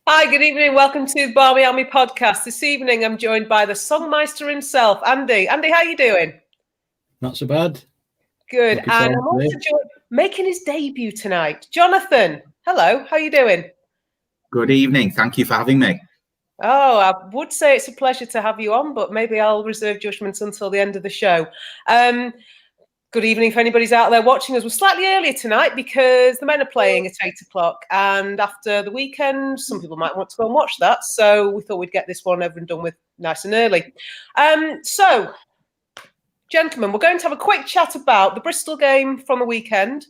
Hi, good evening. Welcome to the Barmy Army podcast. This evening, I'm joined by the songmeister himself, Andy. Andy, how are you doing? Not so bad. Good. And I'm also joined, making his debut tonight, Jonathan. Hello, how are you doing? Good evening. Thank you for having me. Oh, I would say it's a pleasure to have you on, but maybe I'll reserve judgment until the end of the show. Good evening for anybody's out there watching us. We're slightly earlier tonight because the men are playing at 8 o'clock. And after the weekend, some people might want to go and watch that. So we thought we'd get this one over and done with nice and early. So, gentlemen, we're going to have a quick chat about the Bristol game from the weekend.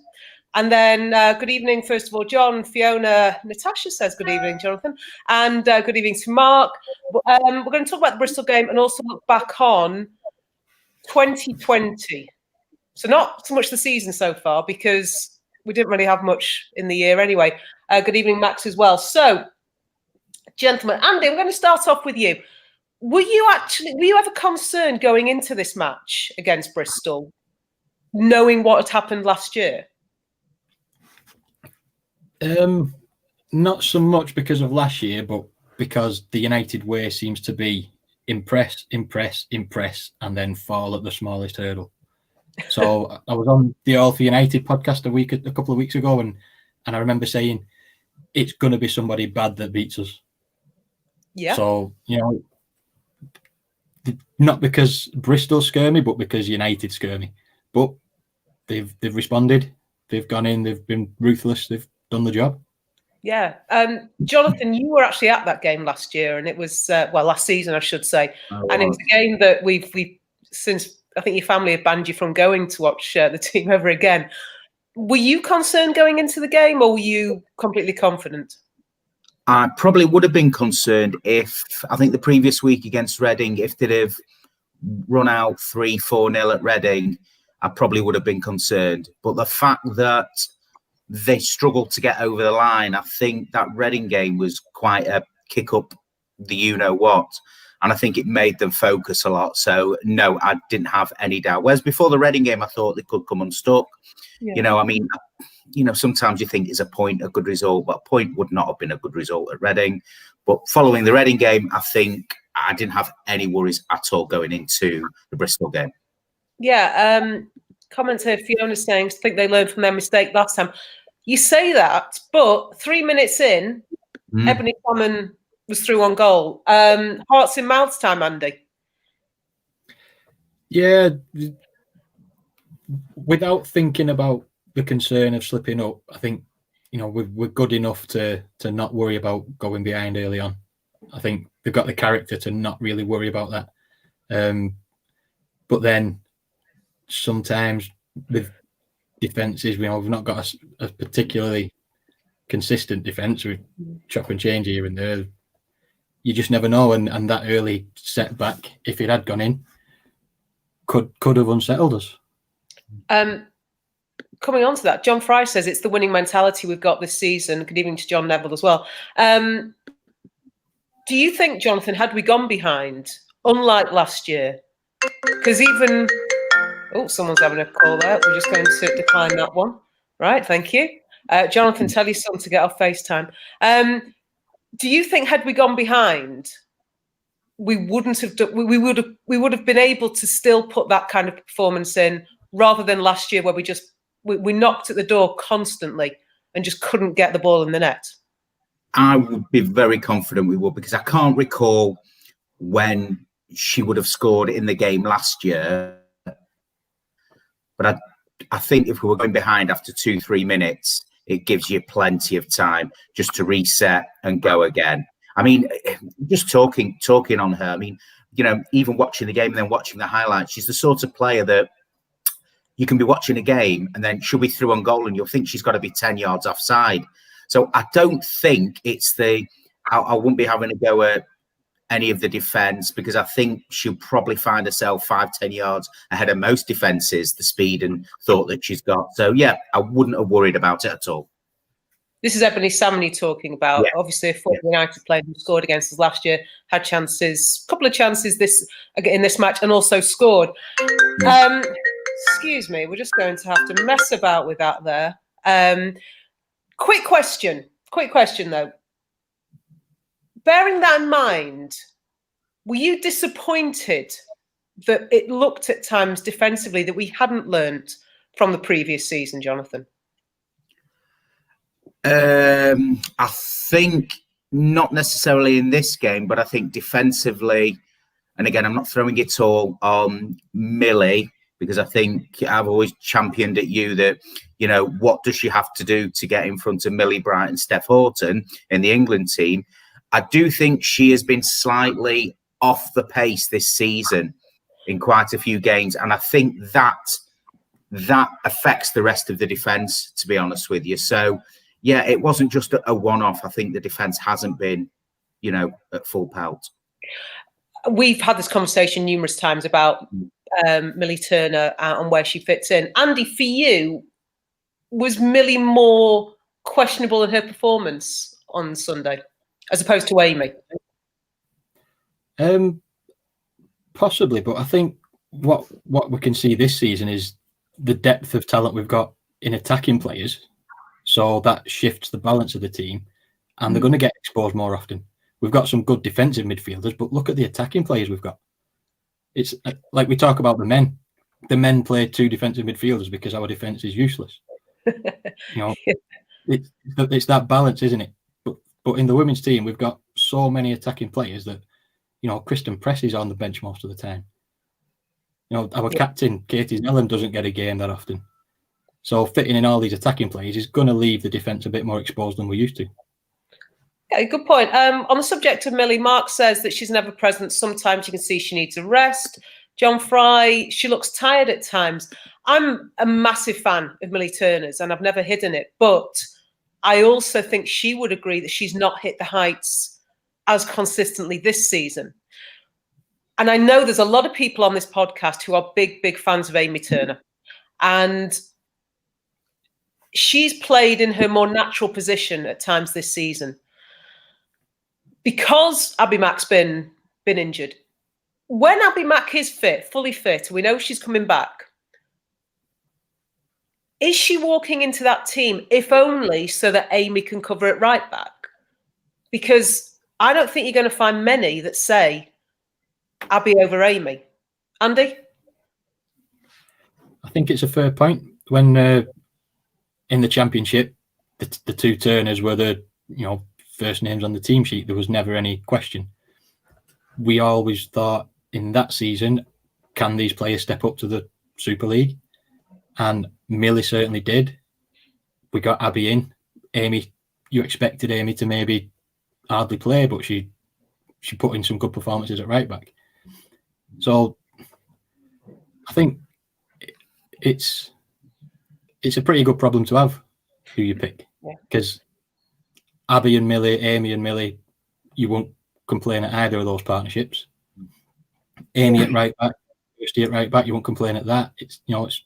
And then good evening, first of all, John, Fiona, Natasha says good evening, Jonathan. And good evening to Mark. We're going to talk about the Bristol game and also look back on 2020. So not so much the season so far because we didn't really have much in the year anyway. Good evening, Max, as well. So, gentlemen, Andy, I'm going to start off with you. Were you ever concerned going into this match against Bristol, knowing what had happened last year? Not so much because of last year, but because the United way seems to be impress, and then fall at the smallest hurdle. So I was on the All for United podcast a couple of weeks ago, and I remember saying it's going to be somebody bad that beats us. Yeah. So not because Bristol scare me, but because United scare me. But they've responded. They've gone in. They've been ruthless. They've done the job. Yeah. Jonathan, you were actually at that game last year, and it was last season, I should say, and it was a game that we've since. I think your family had banned you from going to watch the team ever again. Were you concerned going into the game, or were you completely confident? I probably would have been concerned if, I think the previous week against Reading, if they'd have run out 3-4-0 at Reading, I probably would have been concerned. But the fact that they struggled to get over the line, I think that Reading game was quite a kick up the you-know-what. And I think it made them focus a lot. So, no, I didn't have any doubt. Whereas before the Reading game, I thought they could come unstuck. Yeah. Sometimes you think, is a point a good result? But a point would not have been a good result at Reading. But following the Reading game, I think I didn't have any worries at all going into the Bristol game. Yeah. Comments here, Fiona saying, I think they learned from their mistake last time. You say that, but 3 minutes in, Ebony Salmon was through on goal. Hearts in mouths time, Andy. Yeah, without thinking about the concern of slipping up, I think we're good enough to not worry about going behind early on. I think they've got the character to not really worry about that. But then sometimes with defences, we've not got a particularly consistent defence. We chop and change here and there. You just never know, and that early setback, if it had gone in, could have unsettled us. Coming on to that, John Fry says it's the winning mentality we've got this season. Good evening to John Neville as well. Do you think, Jonathan, had we gone behind, unlike last year, because even... Oh, someone's having a call there. We're just going to decline that one. Right, thank you. Jonathan, tell your son to get off FaceTime. Do you think had we gone behind, we wouldn't have we would have been able to still put that kind of performance in rather than last year where we knocked at the door constantly and just couldn't get the ball in the net? I would be very confident we would, because I can't recall when she would have scored in the game last year. But I think if we were going behind after 2-3 minutes, it gives you plenty of time just to reset and go again. I mean, just talking on her, I mean, even watching the game and then watching the highlights, she's the sort of player that you can be watching a game and then she'll be through on goal and you'll think she's got to be 10 yards offside. So I don't think it's I wouldn't be having to go at any of the defence, because I think she'll probably find herself 5-10 yards ahead of most defences, the speed and thought that she's got. So, yeah, I wouldn't have worried about it at all. This is Ebony Salmon talking about. Yeah. Obviously, a United player who scored against us last year had chances, a couple of chances in this match, and also scored. Excuse me, we're just going to have to mess about with that there. Quick question though. bearing that in mind, were you disappointed that it looked at times defensively that we hadn't learnt from the previous season, Jonathan? I think not necessarily in this game, but I think defensively, and again, I'm not throwing it all on Millie, because I think I've always championed at you that, you know, what does she have to do to get in front of Millie Bright and Steph Horton in the England team? I do think she has been slightly off the pace this season in quite a few games. And I think that affects the rest of the defence, to be honest with you. So, yeah, it wasn't just a one-off. I think the defence hasn't been, you know, at full pelt. We've had this conversation numerous times about Millie Turner and where she fits in. Andy, for you, was Millie more questionable in her performance on Sunday as opposed to Amy? Possibly, but I think what we can see this season is the depth of talent we've got in attacking players. So that shifts the balance of the team, and they're going to get exposed more often. We've got some good defensive midfielders, but look at the attacking players we've got. It's like we talk about the men. The men play 2 defensive midfielders because our defence is useless. You know, it's that balance, isn't it? But in the women's team, we've got so many attacking players that, you know, Kristen Press is on the bench most of the time. You know, our captain, Katie Zellem, doesn't get a game that often. So fitting in all these attacking players is going to leave the defence a bit more exposed than we're used to. Okay, good point. On the subject of Millie, Mark says that she's never present. Sometimes you can see she needs a rest. John Fry, she looks tired at times. I'm a massive fan of Millie Turner's, and I've never hidden it. But I also think she would agree that she's not hit the heights as consistently this season. And I know there's a lot of people on this podcast who are big, big fans of Amy Turner. And she's played in her more natural position at times this season. Because Abby Mack's been injured, when Abby Mack is fit, fully fit, we know she's coming back, is she walking into that team, if only so that Amy can cover it right back? Because I don't think you're going to find many that say Abby over Amy. Andy? I think it's a fair point. When in the championship, the 2 Turners were the, you know, first names on the team sheet. There was never any question. We always thought in that season, can these players step up to the Super League? And Millie certainly did. We got Abby in. Amy, you expected Amy to maybe hardly play, but she put in some good performances at right back. So I think it's a pretty good problem to have, who you pick, because Abby and Millie, Amy and Millie, you won't complain at either of those partnerships. Amy at right back, Kirsty at right back, you won't complain at that. It's, you know, it's,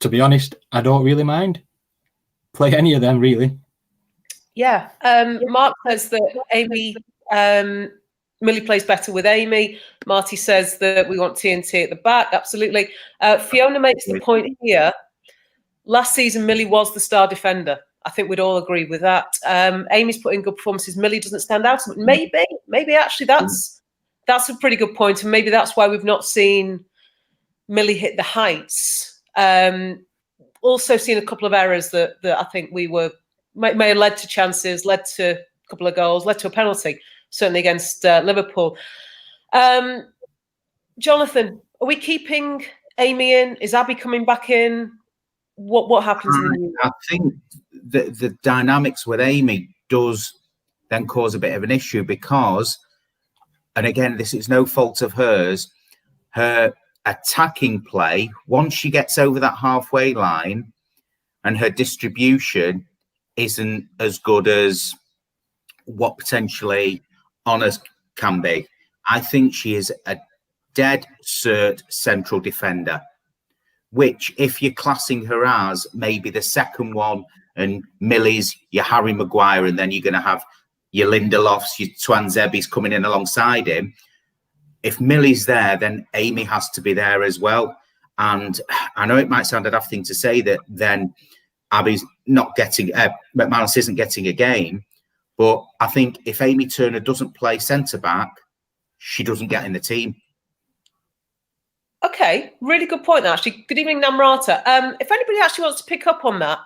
to be honest, I don't really mind. Play any of them, really. Yeah. Mark says that Amy, Millie plays better with Amy. Marty says that we want TNT at the back. Absolutely. Fiona makes the point here. Last season, Millie was the star defender. I think we'd all agree with that. Amy's put in good performances. Millie doesn't stand out. Maybe actually that's a pretty good point. And maybe that's why we've not seen Millie hit the heights. Also seen a couple of errors that I think we may have led to chances, led to a couple of goals, led to a penalty, certainly against Liverpool. Jonathan, are we keeping Amy in? Is Abby coming back in? What happens in the new year? I think the dynamics with Amy does then cause a bit of an issue because, and again, this is no fault of hers, her attacking play, once she gets over that halfway line and her distribution isn't as good as what potentially Honors can be. I think she is a dead cert central defender, which if you're classing her as maybe the second one and Millie's your Harry Maguire, and then you're going to have your Lindelofs, your Twanzebis coming in alongside him. If Millie's there, then Amy has to be there as well. And I know it might sound a daft thing to say that then Abby's not getting, McManus isn't getting a game, But I think if Amy Turner doesn't play centre-back, she doesn't get in the team. Okay, really good point, actually. Good evening, Namrata. If anybody actually wants to pick up on that,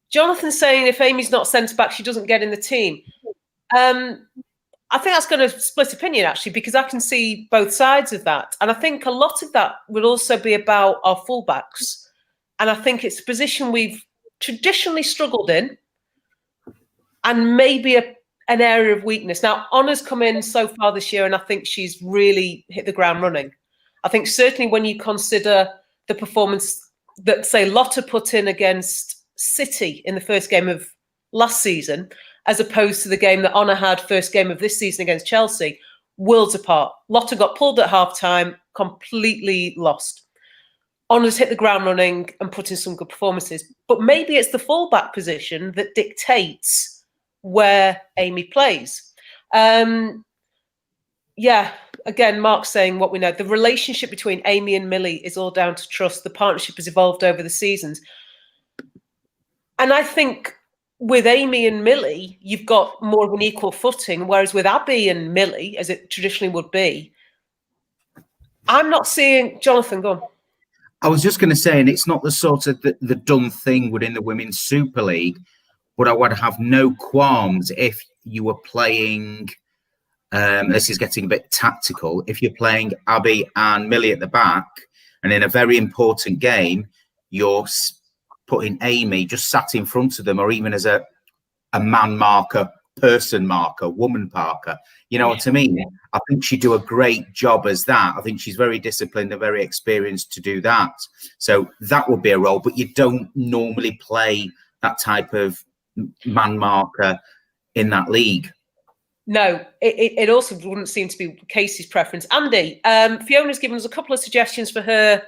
Jonathan's saying if Amy's not centre-back, she doesn't get in the team. I think that's going to split opinion, actually, because I can see both sides of that. And I think a lot of that will also be about our fullbacks. And I think it's a position we've traditionally struggled in and maybe an area of weakness. Now, Honor's come in so far this year, and I think she's really hit the ground running. I think certainly when you consider the performance that, say, Lotte put in against City in the first game of last season, as opposed to the game that Honor had first game of this season against Chelsea, worlds apart. Lotte got pulled at half-time, completely lost. Honor's hit the ground running and put in some good performances. But maybe it's the fullback position that dictates where Amy plays. Yeah, again, Mark's saying what we know. The relationship between Amy and Millie is all down to trust. The partnership has evolved over the seasons. And I think with Amy and Millie, you've got more of an equal footing, whereas with Abby and Millie, as it traditionally would be, I'm not seeing... Jonathan, go on. I was just going to say, and it's not the sort of the done thing within the Women's Super League, but I would have no qualms if you were playing... this is getting a bit tactical. If you're playing Abby and Millie at the back, and in a very important game, you're putting Amy just sat in front of them, or even as a man marker, person marker, woman marker. You know what I mean? I think she'd do a great job as that. I think she's very disciplined and very experienced to do that. So that would be a role, but you don't normally play that type of man marker in that league. No, it also wouldn't seem to be Casey's preference. Andy, Fiona's given us a couple of suggestions for her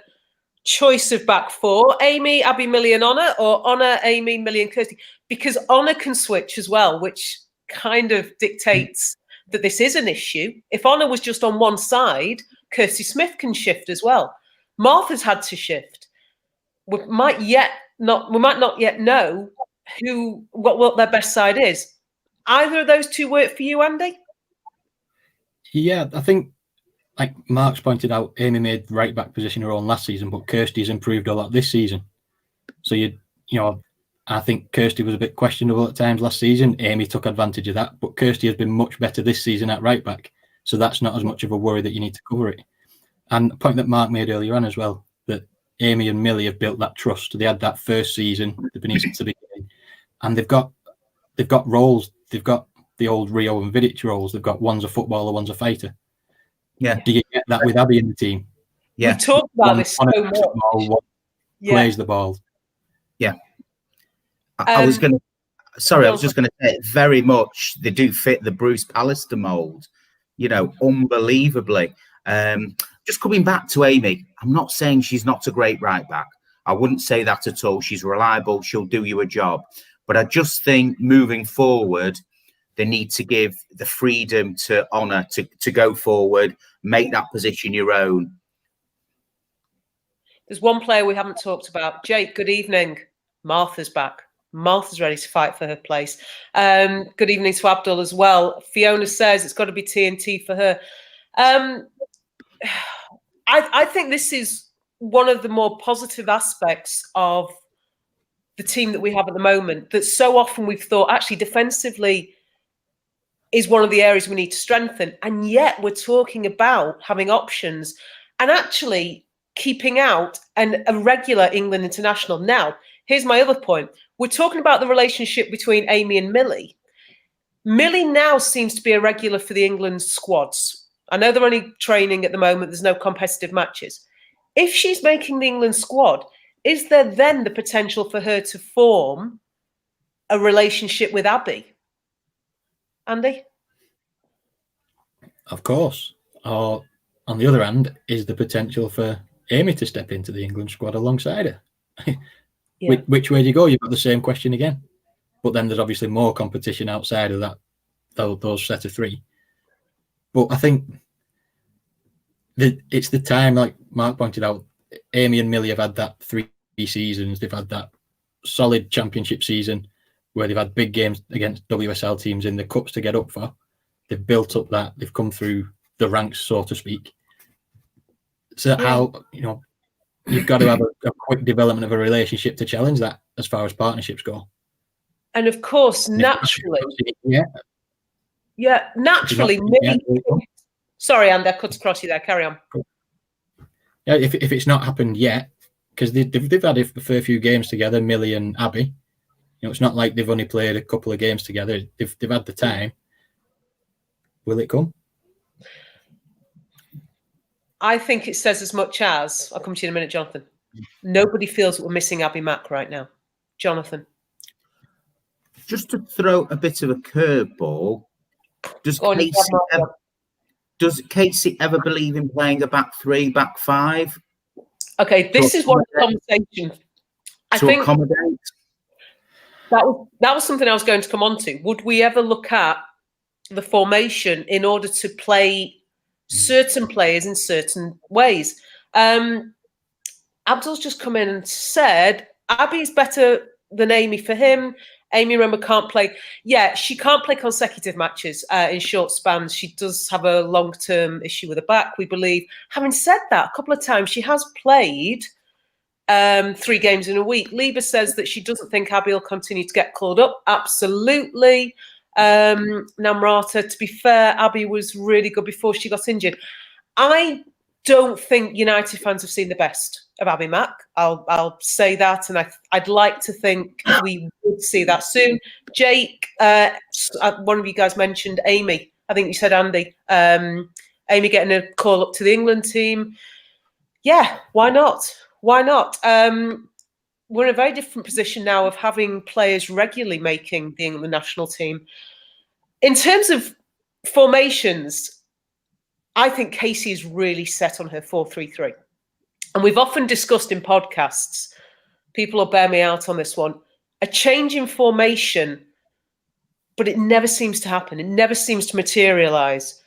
choice of back four: Amy, Abby, Millie and Honor, or Honor, Amy, Millie and Kirsty, because Honor can switch as well, which kind of dictates that this is an issue. If Honor was just on one side, Kirsty Smith can shift as well. Martha's had to shift. We might not yet know what their best side is. Either of those two work for you, Andy? Yeah, I think, like Mark's pointed out, Amy made right back position her own last season, but Kirsty's improved a lot this season. So I think Kirsty was a bit questionable at times last season. Amy took advantage of that, but Kirsty has been much better this season at right back. So that's not as much of a worry that you need to cover it. And a point that Mark made earlier on as well, that Amy and Millie have built that trust. They had that first season, they've been easy to begin, and they've got roles. They've got the old Rio and Vidic roles. They've got one's a footballer, one's a fighter. Yeah. Do you get that with Abby in the team? Yeah. We've talked about this so much. One plays the ball. Yeah. I was just going to say, very much they do fit the Bruce Pallister mould, unbelievably. Just coming back to Amy, I'm not saying she's not a great right back. I wouldn't say that at all. She's reliable. She'll do you a job. But I just think moving forward, they need to give the freedom to Honor to go forward, make that position your own. There's one player we haven't talked about. Jake, good evening. Martha's back. Martha's ready to fight for her place. Good evening to Abdul as well. Fiona says it's got to be TNT for her. I think this is one of the more positive aspects of the team that we have at the moment, that so often we've thought actually defensively is one of the areas we need to strengthen. And yet we're talking about having options and actually keeping out a regular England international. Now, here's my other point. We're talking about the relationship between Amy and Millie. Millie now seems to be a regular for the England squads. I know they're only training at the moment. There's no competitive matches. If she's making the England squad, is there then the potential for her to form a relationship with Abby? Andy? Of course. Or on the other hand, is the potential for Amy to step into the England squad alongside her? Yeah. Which way do you go? You've got the same question again. But then there's obviously more competition outside of that, those set of three. But I think it's the time, like Mark pointed out, Amy and Millie have had that 3 seasons. They've had that solid championship season. where they've had big games against WSL teams in the cups to get up for. They've built up that. They've come through the ranks, so to speak. So how, you've got to have a quick development of a relationship to challenge that as far as partnerships go. And of course, naturally, naturally. Sorry, Andy, I cut across you there. Carry on. Yeah, if it's not happened yet, because they've had a fair few games together, Millie and Abby. It's not like they've only played a couple of games together. They've had the time. Will it come? I think it says as much as, I'll come to you in a minute, Jonathan. Nobody feels that we're missing Abby Mack right now. Jonathan. Just to throw a bit of a curveball, does Casey ever believe in playing a back three, back five? Okay, this is one of the conversations. I think accommodate. That was something I was going to come on to. Would we ever look at the formation in order to play certain players in certain ways? Abdul's just come in and said Abby's better than Amy for him. Amy, remember, can't play. Yeah, she can't play consecutive matches in short spans. She does have a long-term issue with her back, we believe. Having said that, a couple of times she has played 3 games in a week. Liba says that she doesn't think Abby will continue to get called up. Absolutely. Namrata, to be fair, Abby was really good before she got injured. I don't think United fans have seen the best of Abby Mack. I'll say that, and I'd like to think we would see that soon. Jake, one of you guys mentioned Amy. I think you said Andy. Amy getting a call up to the England team. Yeah, why not? Why not? We're in a very different position now of having players regularly making the England national team. In terms of formations, I think Casey is really set on her 4-3-3. And we've often discussed in podcasts, people will bear me out on this one, a change in formation, but it never seems to happen. It never seems to materialise.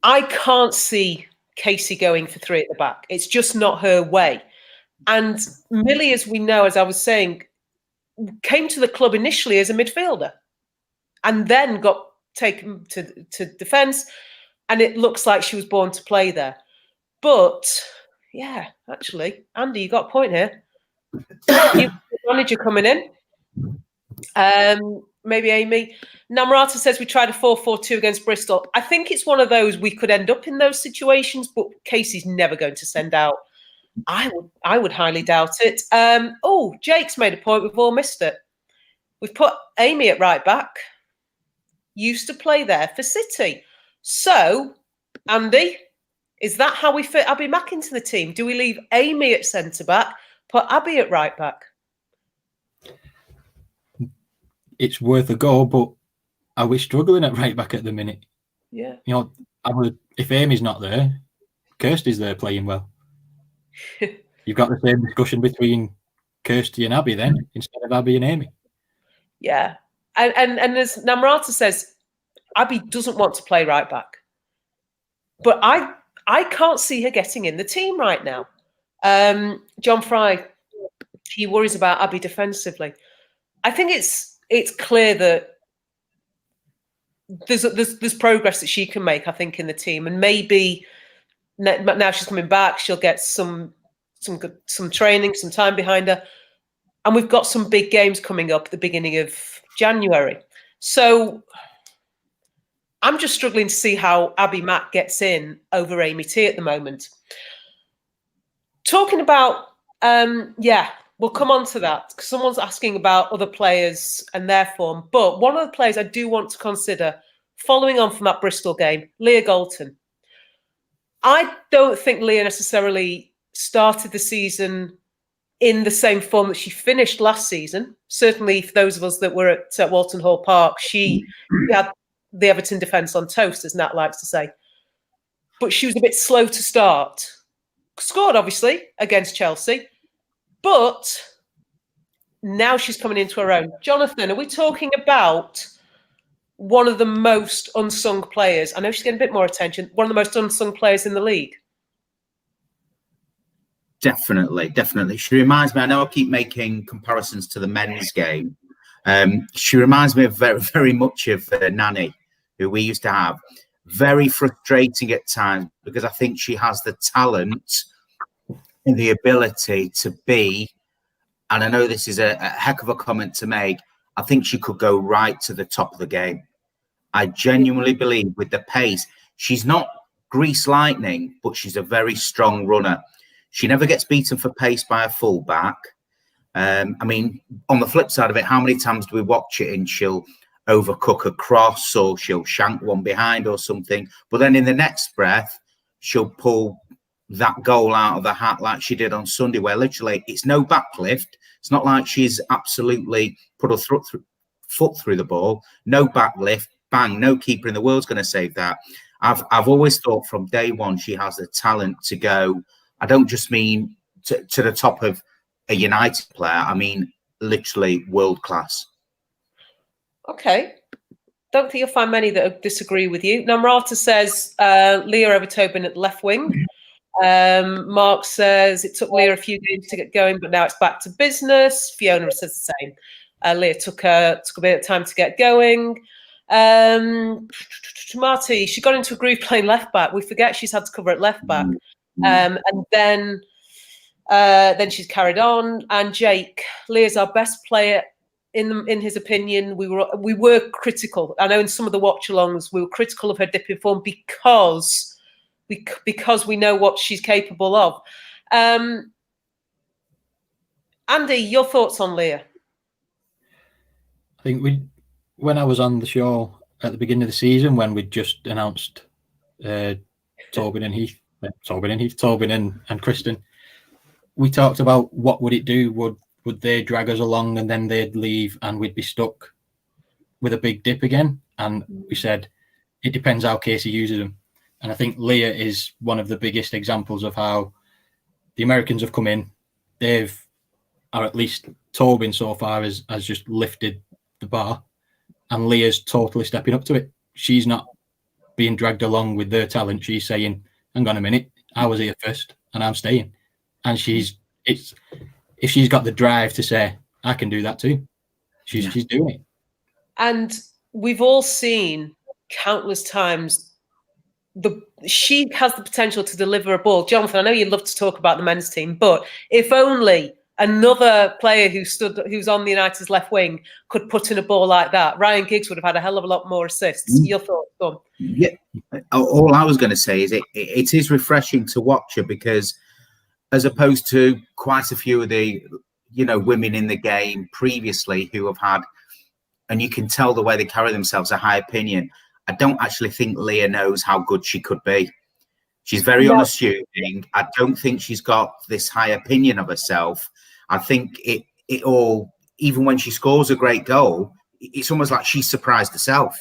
I can't see Casey going for 3 at the back. It's just not her way. And Millie, as we know, as I was saying, came to the club initially as a midfielder and then got taken to defence. And it looks like she was born to play there. But, yeah, actually, Andy, you got a point here. You've got the manager coming in. Maybe Amy. Namrata says we tried a 4-4-2 against Bristol. I think it's one of those we could end up in those situations, but Casey's never going to send out. I would highly doubt it. Jake's made a point. We've all missed it. We've put Amy at right back. Used to play there for City. So, Andy, is that how we fit Abby Mack into the team? Do we leave Amy at centre-back, put Abby at right-back? It's worth a go, but are we struggling at right-back at the minute? Yeah. If Amy's not there, Kirsty's there playing well. You've got the same discussion between Kirsty and Abby then, instead of Abby and Amy. Yeah. And as Namrata says, Abby doesn't want to play right back. But I can't see her getting in the team right now. John Fry, he worries about Abby defensively. I think it's clear that there's progress that she can make, I think, in the team. And maybe now she's coming back, she'll get some training, some time behind her. And we've got some big games coming up at the beginning of January. So I'm just struggling to see how Abby Mack gets in over Amy T at the moment. Talking about, we'll come on to that because someone's asking about other players and their form. But one of the players I do want to consider, following on from that Bristol game, Leah Golden. I don't think Leah necessarily started the season in the same form that she finished last season. Certainly for those of us that were at Walton Hall Park, she had the Everton defence on toast, as Nat likes to say. But she was a bit slow to start. Scored, obviously, against Chelsea. But now she's coming into her own. Jonathan, are we talking about one of the most unsung players? I know she's getting a bit more attention. One of the most unsung players in the league. Definitely. She reminds me, I know I keep making comparisons to the men's game, She reminds me of very much of Nanny, who we used to have. Very frustrating at times because I think she has the talent and the ability to be, and I know this is a heck of a comment to make, I think she could go right to the top of the game. I genuinely believe with the pace, she's not grease lightning, but she's a very strong runner. She never gets beaten for pace by a fullback. I mean, on the flip side of it, how many times do we watch it and she'll overcook a cross or she'll shank one behind or something, but then in the next breath, she'll pull that goal out of the hat like she did on Sunday, where literally it's no backlift. It's not like she's absolutely put her foot through the ball, no backlift, bang, no keeper in the world's going to save that. I've always thought from day one she has the talent to go. I don't just mean to the top of a United player. I mean literally world class. Okay. Don't think you'll find many that disagree with you. Namrata says Leah over Tobin at left wing. Mark says it took Leah a few games to get going, but now it's back to business. Fiona says the same. Leah took a bit of time to get going. Marty, she got into a groove playing left back. We forget she's had to cover at left back, and then she's carried on. And Jake, Leah's our best player. In his opinion, we were critical. I know in some of the watch-alongs we were critical of her dip in form because we know what she's capable of. Andy, your thoughts on Leah? I think when I was on the show at the beginning of the season, when we just announced Tobin and Kristen, we talked about what would it do. Would they drag us along and then they'd leave and we'd be stuck with a big dip again? And we said, it depends how Casey uses them. And I think Leah is one of the biggest examples of how the Americans have come in. Or at least Tobin so far has just lifted the bar, and Leah's totally stepping up to it. She's not being dragged along with their talent. She's saying, hang on a minute, I was here first and I'm staying. And if she's got the drive to say, I can do that too, she's doing it. And we've all seen countless times she has the potential to deliver a ball. Jonathan, I know you love to talk about the men's team, but if only another player who's on the United's left wing could put in a ball like that, Ryan Giggs would have had a hell of a lot more assists. Your thoughts, Tom? Yeah, all I was going to say is it is refreshing to watch her, because as opposed to quite a few of the, women in the game previously who have had, and you can tell the way they carry themselves, a high opinion. I don't actually think Leah knows how good she could be. She's very unassuming. I don't think she's got this high opinion of herself. I think it all, even when she scores a great goal, it's almost like she's surprised herself.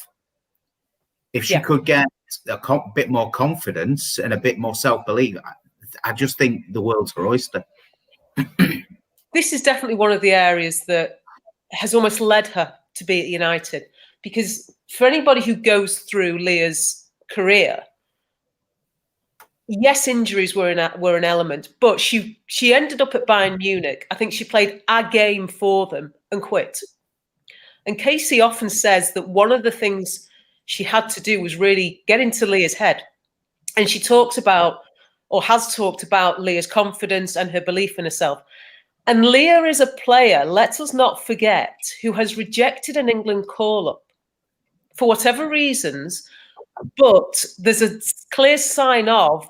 If she could get a bit more confidence and a bit more self-belief, I just think the world's her oyster. This is definitely one of the areas that has almost led her to be at United, because for anybody who goes through Leah's career, yes, injuries were an element, but she ended up at Bayern Munich. I think she played a game for them and quit. And Casey often says that one of the things she had to do was really get into Leah's head. And she talks about, or has talked about, Leah's confidence and her belief in herself. And Leah is a player, let us not forget, who has rejected an England call-up for whatever reasons, but there's a clear sign of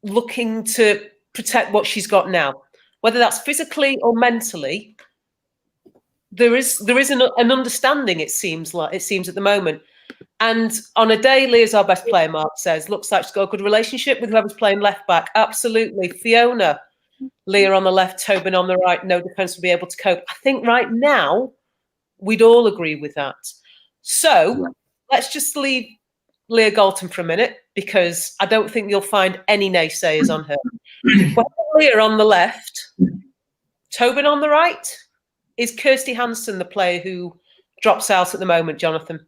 looking to protect what she's got now, whether that's physically or mentally. There is an understanding, it seems at the moment. And on a day, Leah's our best player, Mark says. Looks like she's got a good relationship with whoever's playing left back. Absolutely. Fiona, Leah on the left, Tobin on the right. No defence will be able to cope. I think right now we'd all agree with that. So let's just leave Leah Golden for a minute, because I don't think you'll find any naysayers on her. Leah on the left, Tobin on the right. Is Kirsty Hansen the player who drops out at the moment, Jonathan?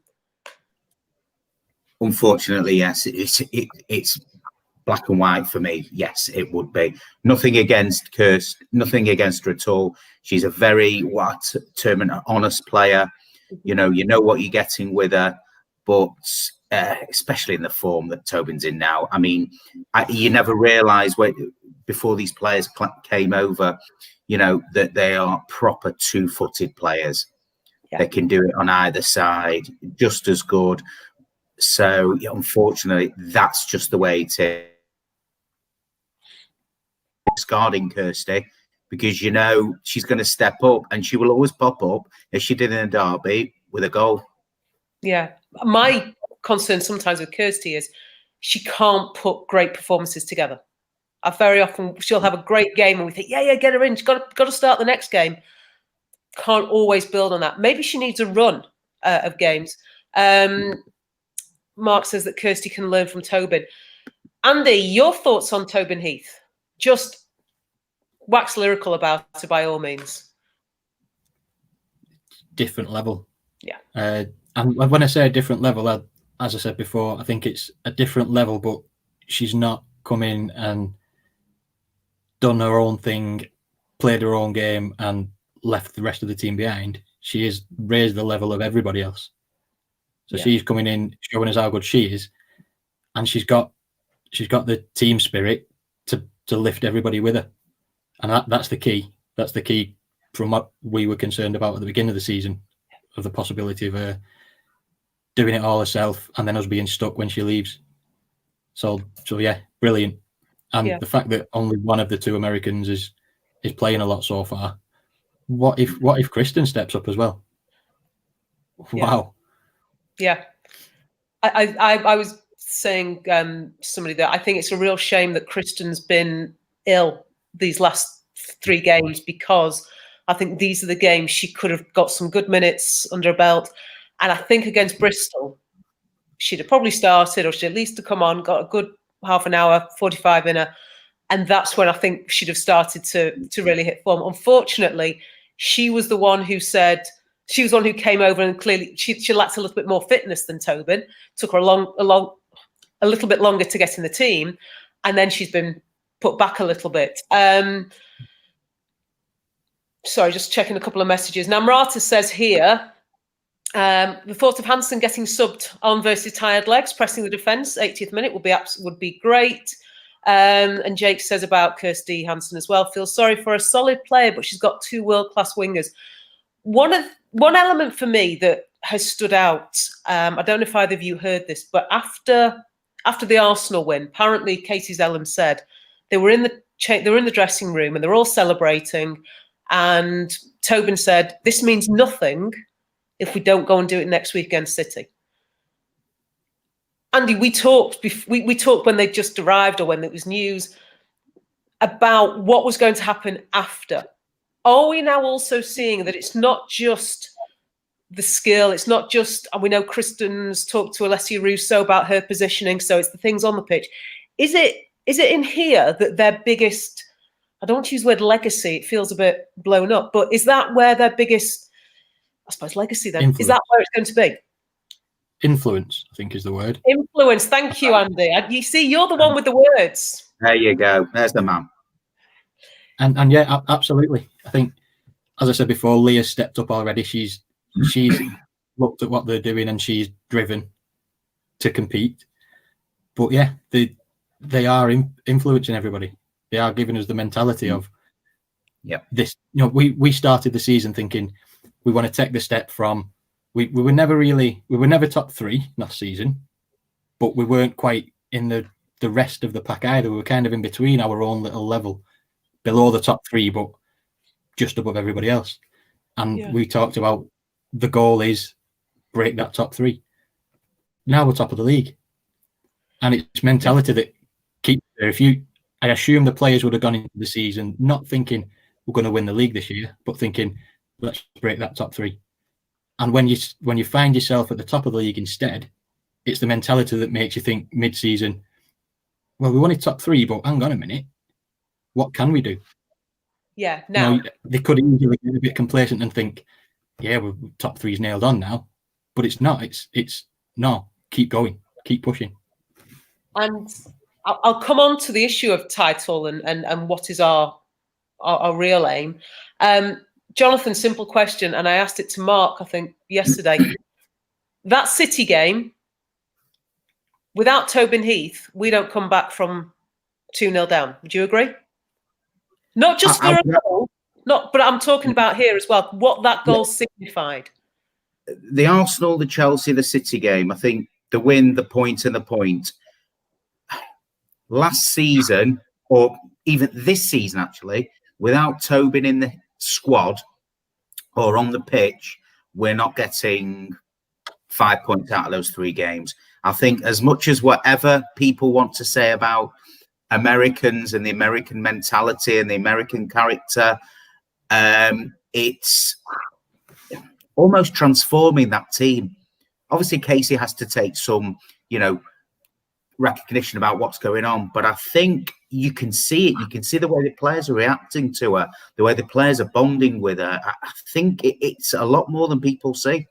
Unfortunately, yes. It's black and white for me, yes, it would be. Nothing against Kirsty, nothing against her at all. She's a very term an honest player. You know what you're getting with her, but especially in the form that Tobin's in now. I mean, you never realise before these players came over, that they are proper two-footed players. Yeah. They can do it on either side just as good. So unfortunately, that's just the way it is. Guarding Kirsty, because she's going to step up, and she will always pop up as she did in the derby with a goal. Yeah, my concern sometimes with Kirsty is she can't put great performances together. Very often she'll have a great game, and we think, yeah, get her in. She's got to start the next game. Can't always build on that. Maybe she needs a run of games. Mark says that Kirsty can learn from Tobin. Andy, your thoughts on Tobin Heath? Just wax lyrical about it by all means. Different level. Yeah. And when I say a different level, as I said before, I think it's a different level, but she's not come in and done her own thing, played her own game, and left the rest of the team behind. She has raised the level of everybody else. So she's coming in, showing us how good she is, and she's got the team spirit to lift everybody with her, and that's the key. That's the key from what we were concerned about at the beginning of the season, of the possibility of her doing it all herself and then us being stuck when she leaves. So yeah, brilliant. And the fact that only one of the two Americans is playing a lot so far. What if Kristen steps up as well? Wow. Yeah. I was saying somebody that I think it's a real shame that Kristen's been ill these last 3 games, because I think these are the games she could have got some good minutes under her belt. And I think against Bristol, she'd have probably started, or she'd at least have come on, got a good half an hour, 45 in her. And that's when I think she'd have started to really hit form. Unfortunately, she was the one who came over, and clearly she lacked a little bit more fitness than Tobin. Took her a little bit longer to get in the team, and then she's been put back a little bit. Sorry, just checking a couple of messages. Namrata says here, the thought of Hansen getting subbed on versus tired legs, pressing the defence, 80th minute would be great. And Jake says about Kirsty Hansen as well, feels sorry for a solid player, but she's got 2 world-class wingers. One element for me that has stood out, I don't know if either of you heard this, but after the Arsenal win, apparently Katie Zellum said they were in the dressing room and they're all celebrating, and Tobin said, "This means nothing if we don't go and do it next week against City." Andy, we talked when they just arrived, or when it was news, about what was going to happen after. Are we now also seeing that it's not just the skill, it's not just, and we know Kristen's talked to Alessia Russo about her positioning, so it's the things on the pitch. Is it in here that their biggest, I don't want to use the word legacy, it feels a bit blown up, but is that where their biggest, I suppose, legacy then? Influence. Is that where it's going to be? Influence, I think, is the word. Influence. Thank you, Andy. You see, you're the one with the words. There you go. There's the man. And yeah, absolutely. I think, as I said before, Leah stepped up already. She's looked at what they're doing and she's driven to compete. But yeah, they are influencing everybody. They are giving us the mentality of this. We started the season thinking we want to take the step from. We were never top 3 last season, but we weren't quite in the rest of the pack either. We were kind of in between our own little level, below the top 3, but just above everybody else. And we talked about the goal is break that top 3. Now we're top of the league, and it's mentality that keeps there. I assume the players would have gone into the season not thinking we're going to win the league this year, but thinking let's break that top 3. And when you find yourself at the top of the league instead, it's the mentality that makes you think mid-season, well, we wanted top 3, but hang on a minute, what can we do? Yeah, now they could easily get a bit complacent and think, yeah, we're top 3's nailed on now, but it's not. It's no, keep going, keep pushing. And I'll come on to the issue of title and what is our real aim. Jonathan, simple question, and I asked it to Mark, I think, yesterday. That City game, without Tobin Heath, we don't come back from 2-0 down. Would you agree? Not just for a goal, but I'm talking about here as well, what that goal signified. The Arsenal, the Chelsea, the City game, I think the win, the point and the point. Last season, or even this season actually, without Tobin in the squad or on the pitch, we're not getting 5 points out of those 3 games. I think as much as whatever people want to say about Americans and the American mentality and the American character, it's almost transforming that team. Obviously, Casey has to take some, recognition about what's going on, but I think you can see it. You can see the way the players are reacting to her, the way the players are bonding with her. I think it's a lot more than people see.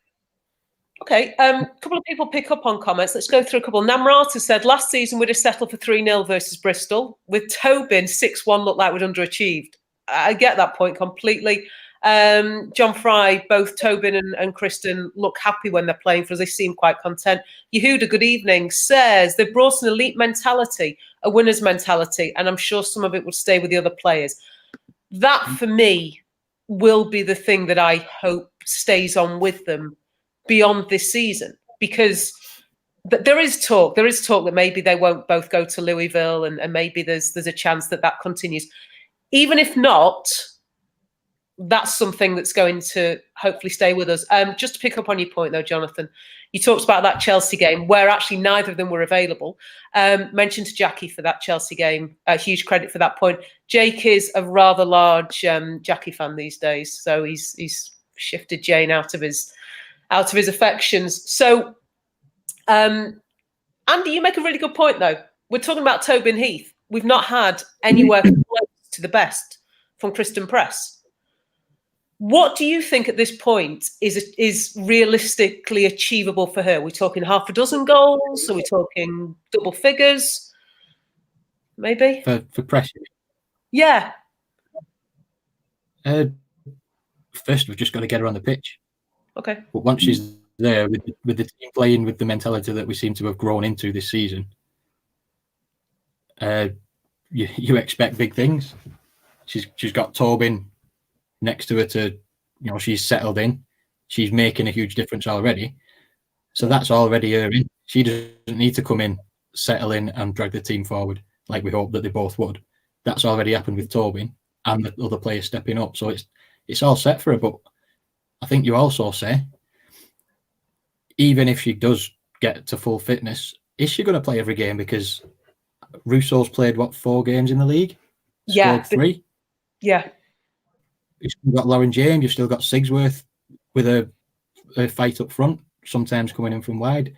Okay, a couple of people pick up on comments. Let's go through a couple. Namrata said, last season we'd have settled for 3-0 versus Bristol. With Tobin, 6-1 looked like we'd underachieved. I get that point completely. John Fry, both Tobin and Kristen look happy when they're playing for us. They seem quite content. Yehuda, good evening, says they've brought an elite mentality, a winner's mentality, and I'm sure some of it would stay with the other players. That, for me, will be the thing that I hope stays on with them beyond this season, because there is talk that maybe they won't both go to Louisville, and maybe there's a chance that continues. Even if not, that's something that's going to hopefully stay with us. Just to pick up on your point, though, Jonathan, you talked about that Chelsea game where actually neither of them were available. Mentioned to Jackie for that Chelsea game, huge credit for that point. Jake is a rather large Jackie fan these days, so he's shifted Jane out of his affections. So, Andy, you make a really good point, though. We're talking about Tobin Heath. We've not had anywhere close to the best from Kristen Press. What do you think at this point is realistically achievable for her? We're talking half a dozen goals? Are we talking double figures? Maybe? For Press? Yeah. First, we've just got to get her on the pitch. Okay. But once she's there, with the team playing with the mentality that we seem to have grown into this season, you expect big things. She's got Tobin next to her to, she's settled in. She's making a huge difference already. So that's already her in. She doesn't need to come in, settle in and drag the team forward like we hope that they both would. That's already happened with Tobin and the other players stepping up. So it's all set for her. But I think you also say, even if she does get to full fitness, is she going to play every game? Because Russo's played, 4 games in the league? Yeah. Scored 3? Yeah. You've still got Lauren James, you've still got Sigsworth with a fight up front, sometimes coming in from wide.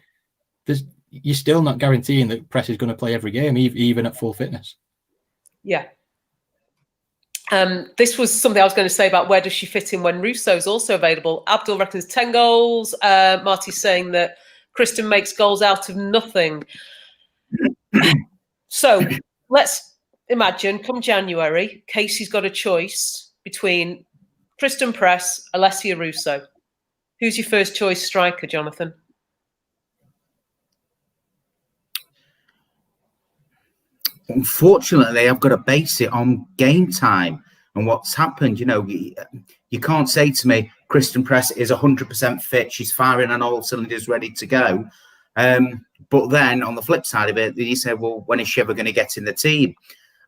You're still not guaranteeing that Press is going to play every game, even at full fitness. Yeah. This was something I was going to say about where does she fit in when Russo's also available. Abdul reckons 10 goals. Marty's saying that Kristen makes goals out of nothing. So let's imagine come January, Casey's got a choice between Kristen Press, Alessia Russo. Who's your first choice striker, Jonathan? Unfortunately, I've got to base it on game time and what's happened. You can't say to me, Kristen Press is 100% fit. She's firing on all cylinders, ready to go. But then on the flip side of it, you say, well, when is she ever going to get in the team?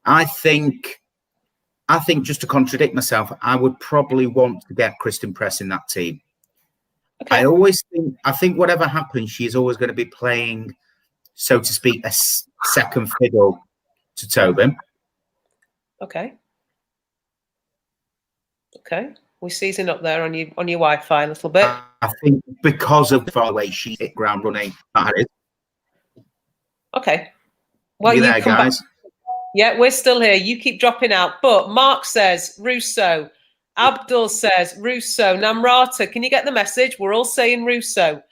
I think just to contradict myself, I would probably want to get Kristen Press in that team. Okay. I think whatever happens, she's always going to be playing, so to speak, a second fiddle to Tobin. Okay. We're seizing up there on your Wi-Fi a little bit. I think because of the way she hit ground running, that is. Okay. Well, you there, guys? Back. Yeah, we're still here. You keep dropping out. But Mark says Russo. Abdul says Russo. Namrata, can you get the message? We're all saying Russo.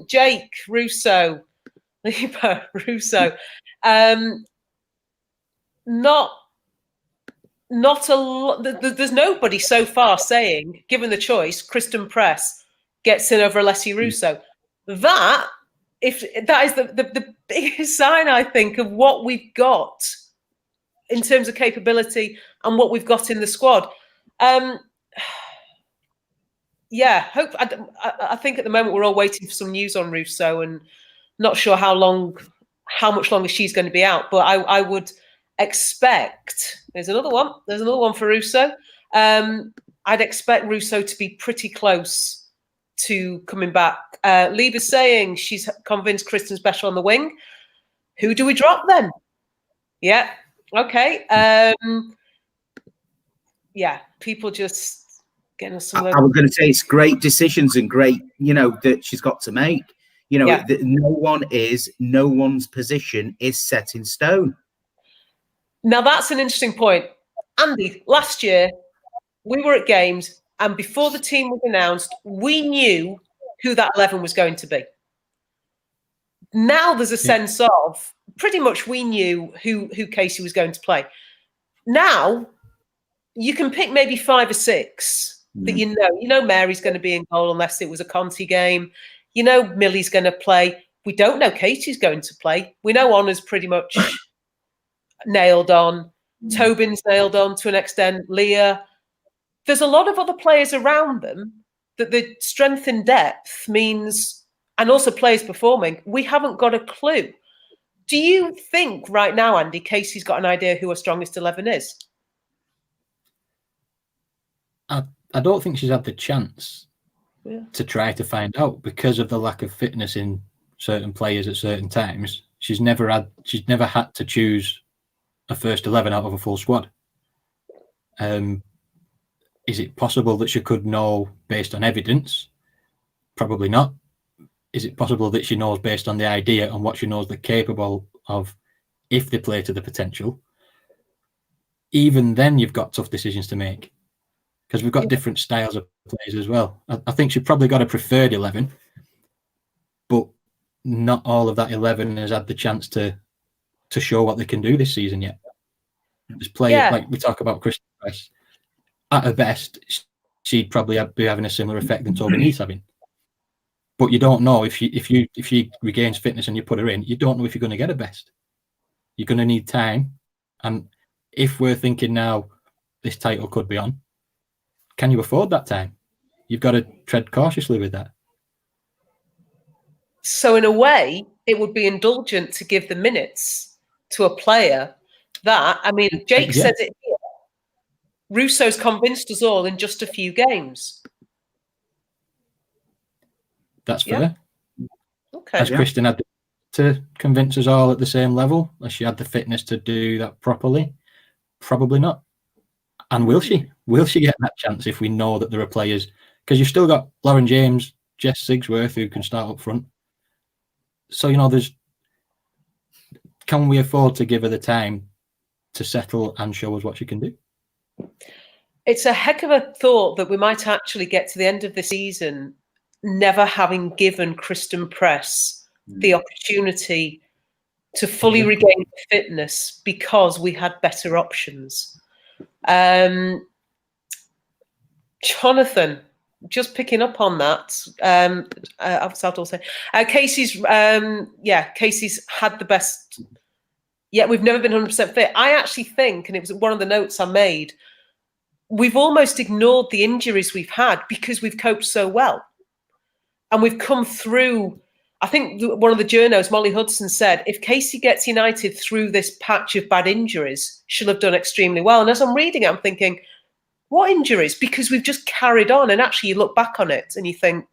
Jake, Russo. Russo. Not a lot. There's nobody so far saying, given the choice, Kristen Press gets in over Alessia Russo. That is the biggest sign, I think, of what we've got in terms of capability and what we've got in the squad. Yeah, I think at the moment we're all waiting for some news on Russo, and not sure how much longer she's going to be out. But I would expect there's another one for Russo. I'd expect Russo to be pretty close to coming back. Lieber's saying she's convinced Kristen's better on the wing. Who do we drop then? Yeah, okay. Yeah, people just getting us some. I was going to say it's great decisions and great, that she's got to make. That no one's position is set in stone. Now that's an interesting point, Andy. Last year we were at games, and before the team was announced, we knew who that 11 was going to be. Now there's a sense of pretty much we knew who Casey was going to play. Now you can pick maybe 5 or 6 that you know Mary's going to be in goal unless it was a Conti game. You know Millie's going to play. We don't know Katie's going to play. We know Honor's pretty much nailed on. Tobin's nailed on to an extent. Leah. There's a lot of other players around them that the strength in depth means, and also players performing, we haven't got a clue. Do you think right now, Andy, Casey's got an idea who her strongest 11 is? I don't think she's had the chance to try to find out because of the lack of fitness in certain players at certain times. She's never had to choose a first 11 out of a full squad. Is it possible that she could know based on evidence? Probably not. Is it possible that she knows based on the idea and what she knows they're capable of if they play to the potential? Even then, you've got tough decisions to make because we've got different styles of players as well. I think she probably got a preferred 11, but not all of that 11 has had the chance to show what they can do this season yet. Just play like we talk about Kristen Press. At her best, she'd probably be having a similar effect than Tobin Heath's having. But you don't know if she regains fitness and you put her in, you don't know if you're going to get her best. You're going to need time. And if we're thinking now this title could be on, can you afford that time? You've got to tread cautiously with that. So in a way, it would be indulgent to give the minutes to a player that, I mean, Jake says it here. Russo's convinced us all in just a few games. That's fair. Okay. Has Kristen had to convince us all at the same level? Has she had the fitness to do that properly? Probably not. And will she? Will she get that chance if we know that there are players? Because you've still got Lauren James, Jess Sigsworth, who can start up front. So, can we afford to give her the time to settle and show us what she can do? It's a heck of a thought that we might actually get to the end of the season never having given Kristen Press the opportunity to fully regain fitness because we had better options. Jonathan, just picking up on that. Casey's had the best. Yeah, we've never been 100% fit. I actually think, and it was one of the notes I made, we've almost ignored the injuries we've had because we've coped so well. And we've come through, I think one of the journos, Molly Hudson, said, if Casey gets United through this patch of bad injuries, she'll have done extremely well. And as I'm reading it, I'm thinking, what injuries? Because we've just carried on. And actually, you look back on it and you think,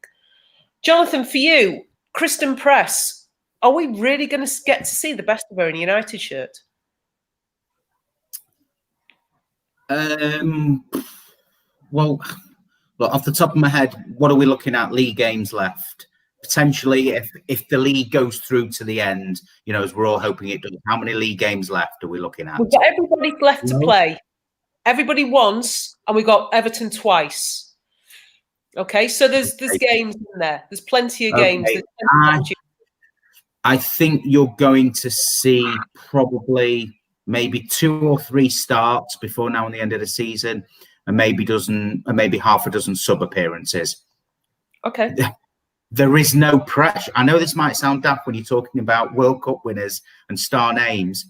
Jonathan, for you, Kristen Press, are we really going to get to see the best of her in a United shirt? Well, look, off the top of my head, what are we looking at? League games left. Potentially, if the league goes through to the end, as we're all hoping it does, how many league games left are we looking at? We've got everybody left to play. Everybody once, and we got Everton twice. Okay, so there's games in there. There's plenty of games. I think you're going to see probably maybe 2 or 3 starts before now and the end of the season, and maybe half a dozen sub appearances. Okay. There is no pressure. I know this might sound daft when you're talking about World Cup winners and star names.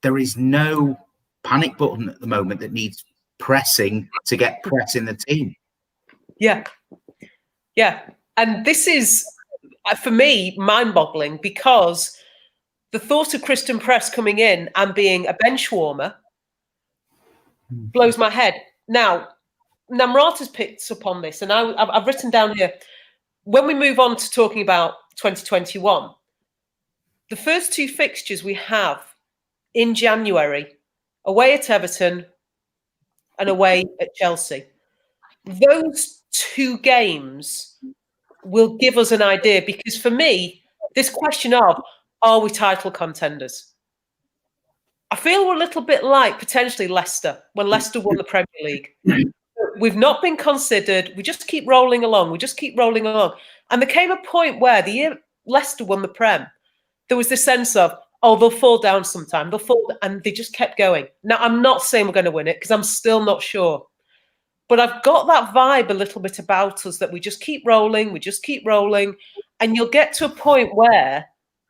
There is no panic button at the moment that needs pressing to get press in the team. Yeah. And this is, for me, mind-boggling, because the thought of Kristen Press coming in and being a bench warmer blows my head. Now, Namrata's picked up on this, and I've written down here, when we move on to talking about 2021, the first 2 fixtures we have in January, away at Everton and away at Chelsea. Those 2 games will give us an idea, because for me, this question of, are we title contenders? I feel we're a little bit like potentially Leicester, when Leicester won the Premier League. We've not been considered. We just keep rolling along. And there came a point where the year Leicester won the Prem, there was this sense of, oh, they'll fall down sometime. And they just kept going. Now, I'm not saying we're going to win it, because I'm still not sure. But I've got that vibe a little bit about us, that we just keep rolling. And you'll get to a point where,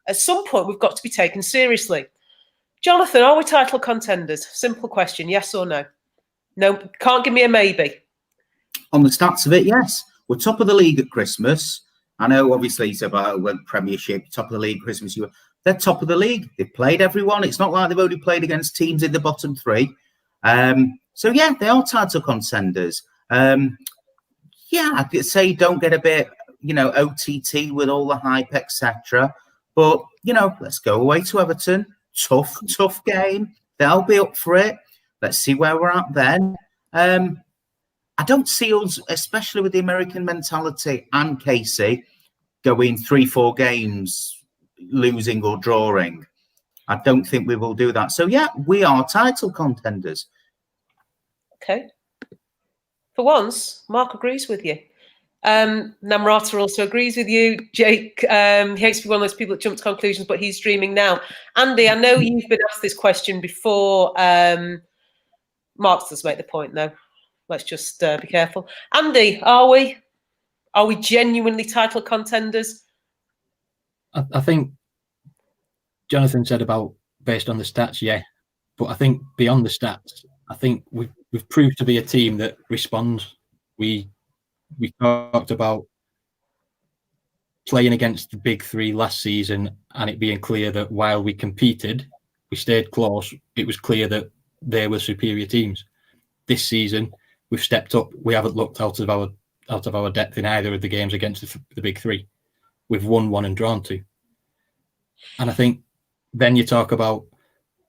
at some point, we've got to be taken seriously. Jonathan, are we title contenders? Simple question, yes or no? No, can't give me a maybe. On the stats of it, yes. We're top of the league at Christmas. I know, obviously, you said about Premiership, top of the league, Christmas. They're top of the league. They've played everyone. It's not like they've only played against teams in the bottom 3. So, yeah, they are title contenders. I could say don't get a bit, OTT with all the hype, etc. But, let's go away to Everton. Tough game. They'll be up for it. Let's see where we're at then. I don't see us, especially with the American mentality and Casey, going 3-4 games losing or drawing. I don't think we will do that. So, yeah, we are title contenders. Okay. For once, Mark agrees with you. Namrata also agrees with you. Jake, he hates to be one of those people that jump to conclusions, but he's dreaming now. Andy, I know you've been asked this question before. Mark does make the point, though. Let's just be careful. Andy, are we genuinely title contenders? I think Jonathan said about based on the stats, yeah. But I think beyond the stats, I think we've proved to be a team that responds. We talked about playing against the big 3 last season, and it being clear that while we competed, we stayed close. It was clear that they were superior teams. This season, we've stepped up. We haven't looked out of our depth in either of the games against the big 3. We've won 1 and drawn 2. And I think then you talk about,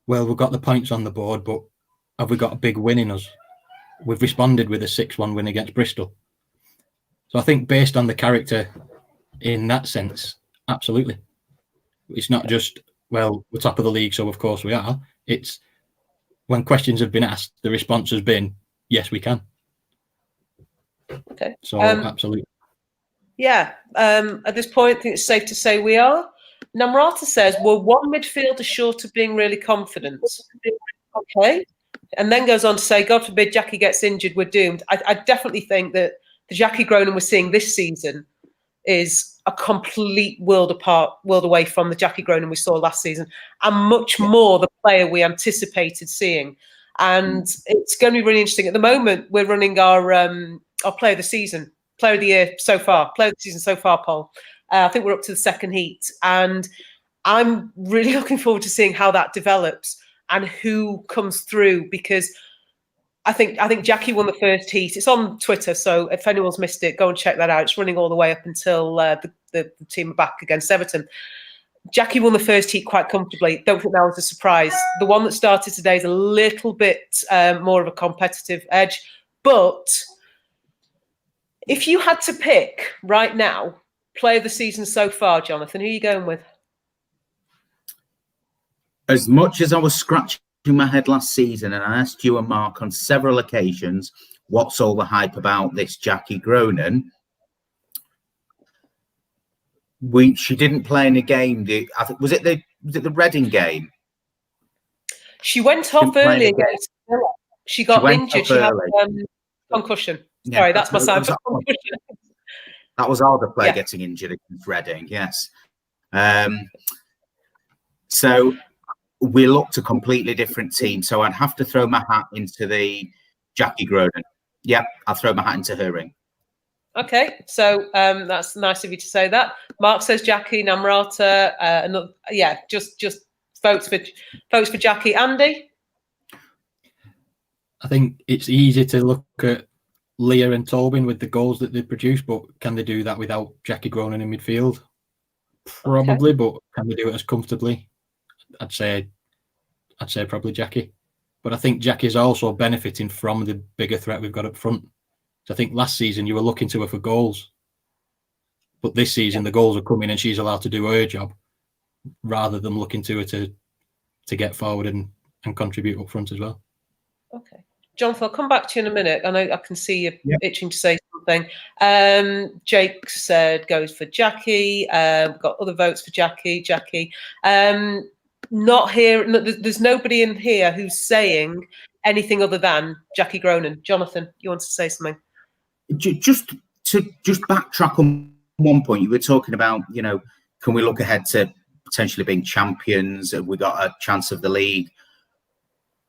well, we've got the points on the board, but have we got a big win in us? We've responded with a 6-1 win against Bristol. So I think based on the character in that sense, absolutely. It's not just, well, we're top of the league, so of course we are. It's when questions have been asked, the response has been, yes, we can. Okay. So absolutely. Yeah. At this point, I think it's safe to say we are. Namrata says, we're 1 midfielder short of being really confident. Okay. And then goes on to say, God forbid Jackie gets injured, we're doomed. I definitely think that the Jackie Groningen we're seeing this season is a complete world away from the Jackie Groningen we saw last season, and much more the player we anticipated seeing. And it's going to be really interesting. At the moment, we're running our player of the season, player of the year so far, player of the season so far poll. I think we're up to the 2nd heat, and I'm really looking forward to seeing how that develops and who comes through, because I think Jackie won the 1st heat. It's on Twitter, so if anyone's missed it, go and check that out. It's running all the way up until the team are back against Everton. Jackie won the 1st heat quite comfortably. Don't think that was a surprise. The one that started today is a little bit more of a competitive edge. But if you had to pick right now, player of the season so far, Jonathan, who are you going with? As much as I was scratching my head last season, and I asked you and Mark on several occasions, what's all the hype about this Jackie Groningen? She didn't play in a game. Was it the Reading game? She went off early against Villa. She got injured. She had concussion. Sorry, Yeah, that's my sign for concussion. That was our player getting injured against Reading. Yes. So we looked a completely different team. So I'd have to throw my hat into the Jackie Groden. Yeah, I'll throw my hat into her ring. Okay, so that's nice of you to say that. Mark says Jackie, Namrata, just votes for Jackie. Andy? I think it's easy to look at Leah and Tobin with the goals that they produce, but can they do that without Jackie Gronin in midfield? Probably, but can they do it as comfortably? I'd say probably Jackie. But I think Jackie's also benefiting from the bigger threat we've got up front. So I think last season you were looking to her for goals, but this season the goals are coming and she's allowed to do her job rather than looking to her to get forward and contribute up front as well. Okay. Jonathan, I'll come back to you in a minute. I know I can see you itching to say something. Jake said goes for Jackie. Got other votes for Jackie. Not here. No, there's nobody in here who's saying anything other than Jackie Gronin. Jonathan, you want to say something? Just backtrack on one point. You were talking about, can we look ahead to potentially being champions? Have we got a chance of the league?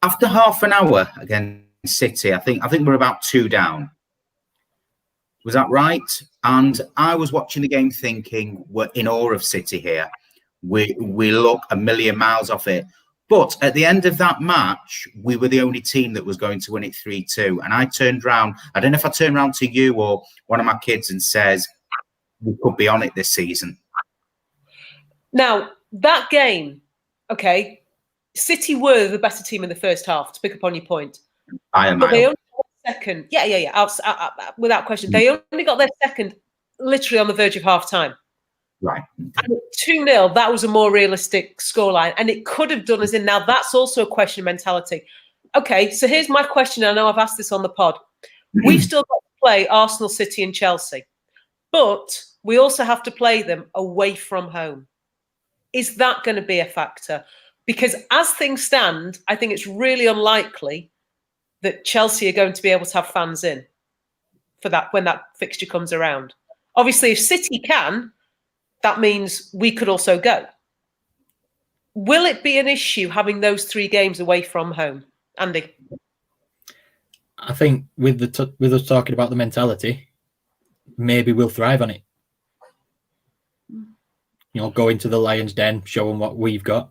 After half an hour against City, I think we're about 2 down. Was that right? And I was watching the game thinking we're in awe of City here. We look a million miles off it. But at the end of that match, we were the only team that was going to win it 3-2. And I turned around. I don't know if I turned around to you or one of my kids and says, we could be on it this season. Now, that game, okay, City were the better team in the first half, to pick up on your point. But they only got second. Yeah. Without question. They only got their second literally on the verge of half-time. Right. 2-0, that was a more realistic scoreline. And it could have done us in. Now, that's also a question of mentality. Okay, so here's my question. I know I've asked this on the pod. We've still got to play Arsenal, City and Chelsea. But we also have to play them away from home. Is that going to be a factor? Because as things stand, I think it's really unlikely that Chelsea are going to be able to have fans in for that when that fixture comes around. Obviously, if City can, that means we could also go. Will it be an issue having those 3 games away from home? Andy? I think with us talking about the mentality, maybe we'll thrive on it. Go into the Lions' Den, show them what we've got.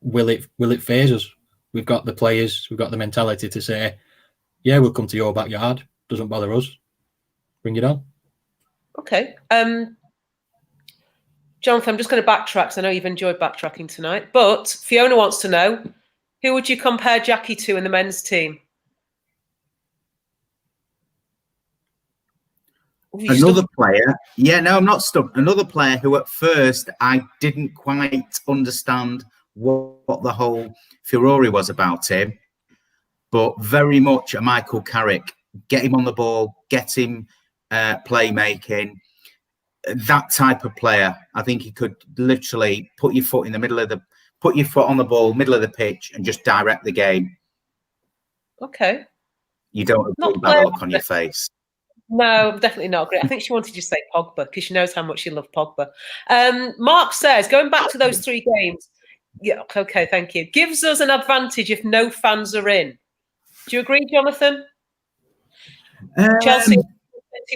Will it phase us? We've got the players, we've got the mentality to say, yeah, we'll come to your backyard. Doesn't bother us. Bring it on. Okay. Jonathan, I'm just going to backtrack because I know you've enjoyed backtracking tonight. But Fiona wants to know, who would you compare Jackie to in the men's team? Another player. Yeah, no, I'm not stuck. Another player who at first I didn't quite understand what the whole furore was about him, but very much a Michael Carrick. Get him on the ball, get him playmaking. That type of player. I think he could literally put your foot on the ball, middle of the pitch, and just direct the game. Okay. You don't agree with that look on your face. No, definitely not great. I think she wanted to say Pogba because she knows how much you love Pogba. Mark says, going back to those 3 games, yeah, okay, thank you. Gives us an advantage if no fans are in. Do you agree, Jonathan? Chelsea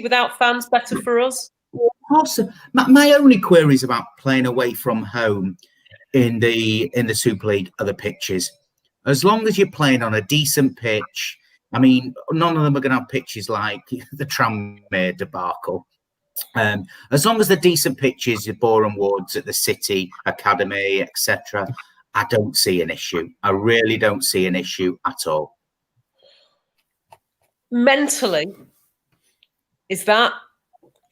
without fans, better for us? Also, my only queries about playing away from home in the Super League are the pitches. As long as you're playing on a decent pitch, I mean, none of them are going to have pitches like the Tranmere debacle. As long as the decent pitches, the Boreham Woods at the City Academy, etc., I don't see an issue. I really don't see an issue at all. Mentally, is that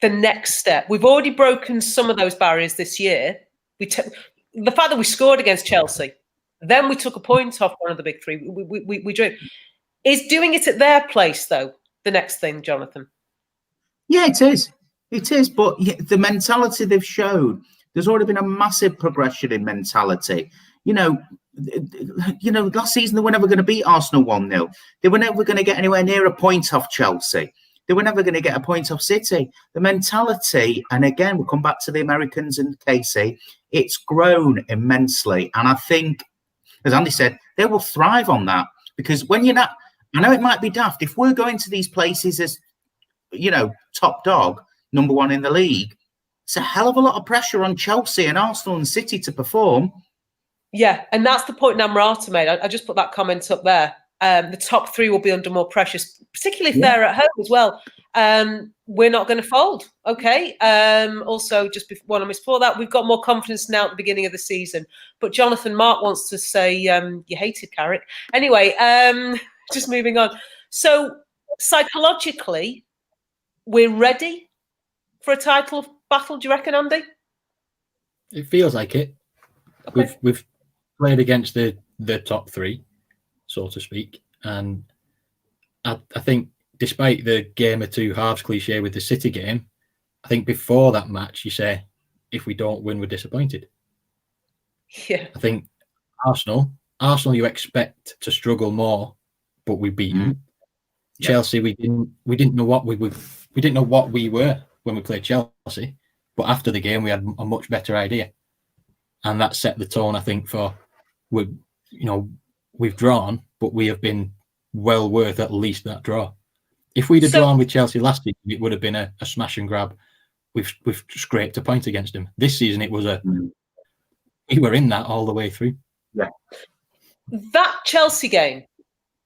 the next step? We've already broken some of those barriers this year. The fact that we scored against Chelsea, then we took a point off one of the big 3. We drew. Is doing it at their place, though, the next thing, Jonathan? Yeah, it is. It is, but the mentality they've shown, there's already been a massive progression in mentality. Last season they were never going to beat Arsenal 1-0. They were never going to get anywhere near a point off Chelsea. They were never going to get a point off City. The mentality, and again, we'll come back to the Americans and Casey, it's grown immensely. And I think, as Andy said, they will thrive on that. Because when you're not, I know it might be daft, if we're going to these places as, top dog, number one in the league, it's a hell of a lot of pressure on Chelsea and Arsenal and City to perform. Yeah, and that's the point Namrata made. I just put that comment up there. The top three will be under more pressure, particularly if they're at home as well. We're not going to fold. Okay. Also, just one before that, we've got more confidence now at the beginning of the season. But Jonathan Mark wants to say you hated Carrick. Anyway, just moving on. So psychologically, we're ready for a title battle. Do you reckon, Andy? It feels like it. Okay. We've played against the top three, so to speak, and I think despite the game of two halves cliche with the City game, I think before that match you say if we don't win we're disappointed. Yeah, I think Arsenal you expect to struggle more, but we beat them. Yeah. Chelsea we didn't know what we were when we played Chelsea, but after the game we had a much better idea, and that set the tone. I think for we've drawn, but we have been well worth at least that draw. If we'd have drawn with Chelsea last season, it would have been a smash and grab. We've scraped a point against them. This season, it was we were in that all the way through. Yeah. That Chelsea game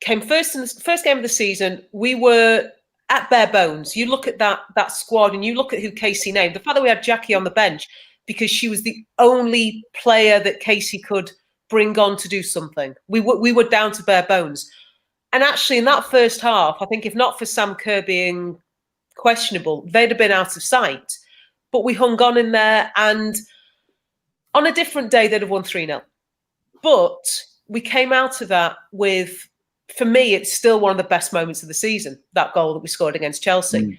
came first in the first game of the season. We were at bare bones. You look at that squad and you look at who Casey named. The fact that we had Jackie on the bench because she was the only player that Casey could bring on to do something. We were down to bare bones. And actually, in that first half, I think if not for Sam Kerr being questionable, they'd have been out of sight. But we hung on in there, and on a different day, they'd have won 3-0. But we came out of that with, for me, it's still one of the best moments of the season, that goal that we scored against Chelsea.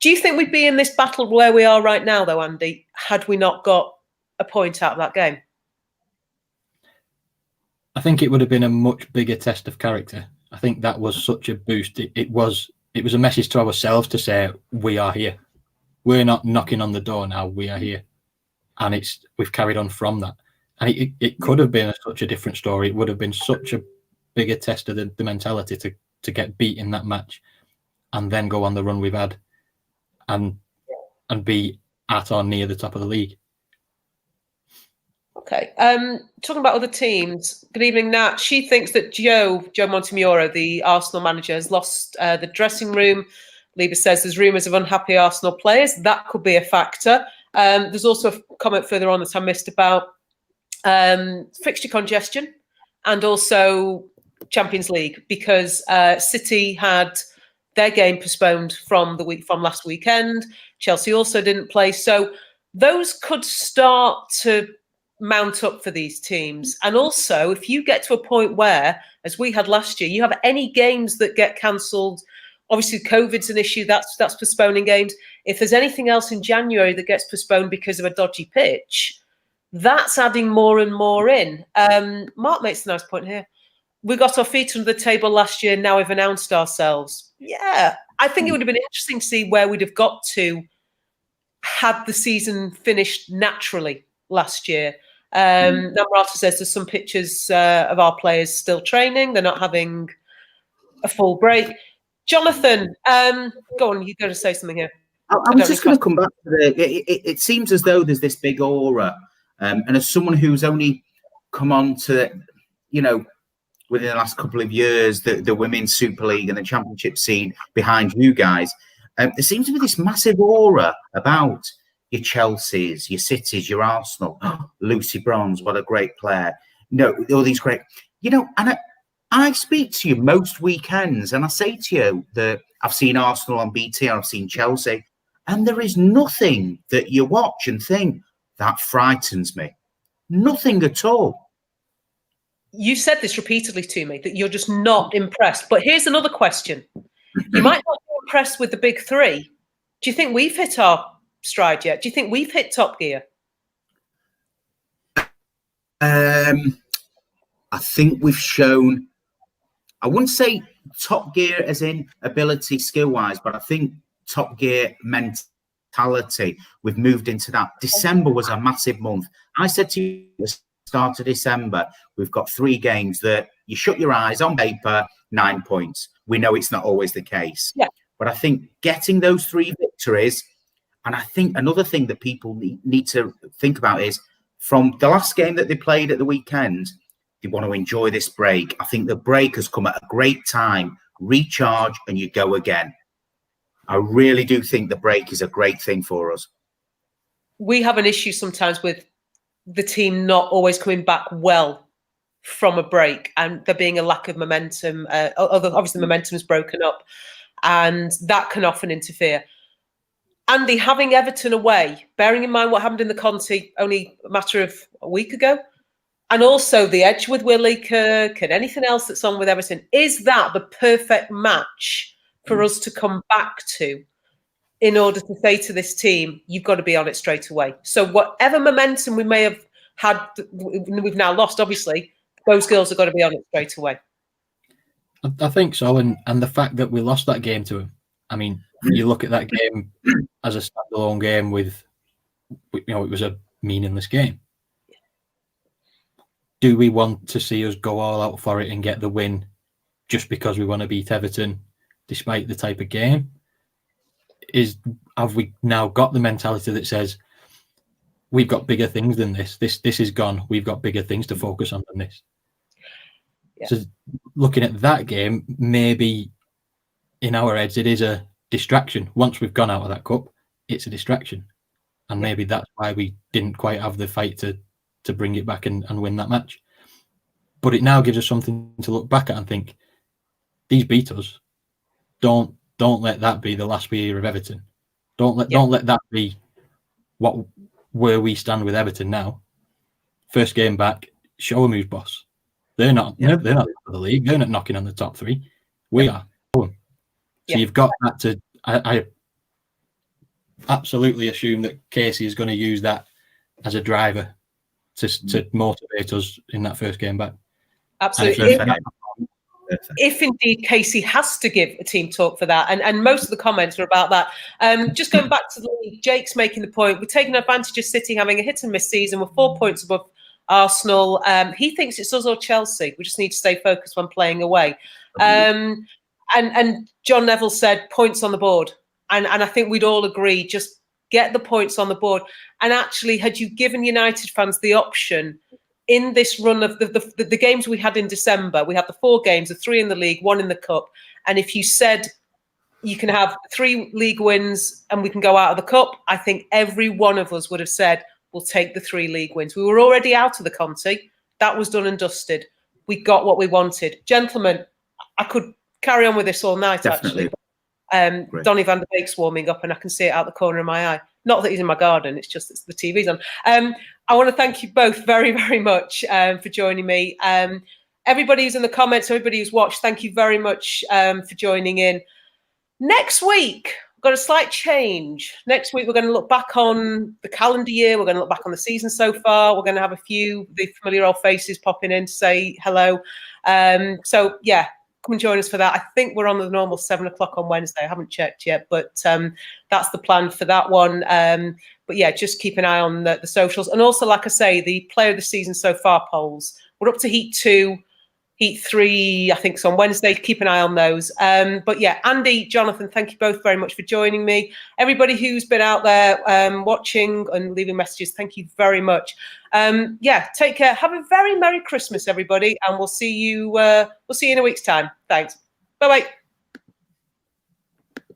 Do you think we'd be in this battle where we are right now, though, Andy, had we not got a point out of that game? I think it would have been a much bigger test of character. I think that was such a boost. It was a message to ourselves to say, we are here. We're not knocking on the door now, we are here. And we've carried on from that. And it could have been such a different story. It would have been such a bigger test of the mentality to get beat in that match and then go on the run we've had and be at or near the top of the league. Okay. Talking about other teams. Good evening, Nat. She thinks that Joe Montemurro, the Arsenal manager, has lost the dressing room. Lieber says there's rumours of unhappy Arsenal players. That could be a factor. There's also a comment further on that I missed about fixture congestion and also Champions League, because City had their game postponed from last weekend. Chelsea also didn't play. So those could start to mount up for these teams. And also, if you get to a point where, as we had last year, you have any games that get cancelled, obviously COVID's an issue, that's postponing games. If there's anything else in January that gets postponed because of a dodgy pitch, that's adding more and more in. Mark makes a nice point here. We got our feet under the table last year, now we've announced ourselves. Yeah, I think it would have been interesting to see where we'd have got to had the season finished naturally last year. Namrata says there's some pictures of our players still training. They're not having a full break. Jonathan, go on. You've got to say something here. I'm just going to come back to it seems as though there's this big aura. And as someone who's only come on to, within the last couple of years, the Women's Super League and the Championship scene behind you guys, there seems to be this massive aura about your Chelseas, your Cities, your Arsenal. Lucy Bronze, what a great player. All these great, and I speak to you most weekends and I say to you that I've seen Arsenal on BT and I've seen Chelsea, and there is nothing that you watch and think, that frightens me. Nothing at all. You said this repeatedly to me, that you're just not impressed. But here's another question. You might not be impressed with the big three. Do you think we've hit our stride yet? Do you think we've hit top gear? I think we've shown, I wouldn't say top gear as in ability skill-wise, but I think top gear mentality. We've moved into that. December was a massive month. I said to you at the start of December, we've got 3 games that you shut your eyes, on paper, 9 points. We know it's not always the case. Yeah. But I think getting those 3 victories, and I think another thing that people need to think about is from the last game that they played at the weekend, they want to enjoy this break. I think the break has come at a great time. Recharge and you go again. I really do think the break is a great thing for us. We have an issue sometimes with the team not always coming back well from a break, and there being a lack of momentum. Obviously, the momentum is broken up, and that can often interfere. Andy, having Everton away, bearing in mind what happened in the Conti only a matter of a week ago, and also the edge with Willie Kirk and anything else that's on with Everton, is that the perfect match for us to come back to in order to say to this team, you've got to be on it straight away? So whatever momentum we may have had, we've now lost, obviously, those girls have got to be on it straight away. I think so. And the fact that we lost that game to him, I mean, you look at that game as a standalone game with, it was a meaningless game. Do we want to see us go all out for it and get the win just because we want to beat Everton, despite the type of game? Have we now got the mentality that says we've got bigger things than this? This is gone. We've got bigger things to focus on than this. Yeah. So looking at that game, maybe in our heads it is a distraction. Once we've gone out of that cup, it's a distraction, and maybe that's why we didn't quite have the fight to bring it back and win that match. But it now gives us something to look back at and think, these beat us. Don't let that be the last we hear of Everton. Don't let that be where we stand with Everton now. First game back, show them who's boss. They're not they're not for the league. They're not knocking on the top 3. We are. So you've got that to. I absolutely assume that Casey is going to use that as a driver to motivate us in that first game back. Absolutely. If indeed Casey has to give a team talk for that, and most of the comments are about that. Just going back to the league, Jake's making the point, we're taking advantage of City having a hit and miss season. We're 4 points above Arsenal. He thinks it's us or Chelsea. We just need to stay focused when playing away. And John Neville said points on the board. And I think we'd all agree, just get the points on the board. And actually, had you given United fans the option in this run of the games we had in December, we had the 4 games, the 3 in the league, 1 in the cup. And if you said you can have 3 league wins and we can go out of the cup, I think every one of us would have said, we'll take the 3 league wins. We were already out of the Conti. That was done and dusted. We got what we wanted. Gentlemen, I could carry on with this all night, Definitely. actually. Donny van der Beek's warming up and I can see it out the corner of my eye. Not that he's in my garden, it's just that the TV's on. I want to thank you both very, very much for joining me. Everybody who's in the comments, everybody who's watched, thank you very much for joining in. Next week, we've got a slight change. Next week, we're going to look back on the calendar year. We're going to look back on the season so far. We're going to have a few of the familiar old faces popping in to say hello. So, yeah. Come and join us for that. I think we're on the normal 7 o'clock on Wednesday. I haven't checked yet, but that's the plan for that one. But yeah, just keep an eye on the socials. And also, like I say, the player of the season so far polls. We're up to Heat 2, Heat 3, I think it's on Wednesday. Keep an eye on those. But yeah, Andy, Jonathan, thank you both very much for joining me. Everybody who's been out there watching and leaving messages, thank you very much. Yeah, take care. Have a very Merry Christmas, everybody, and we'll see you in a week's time. Thanks. Bye-bye.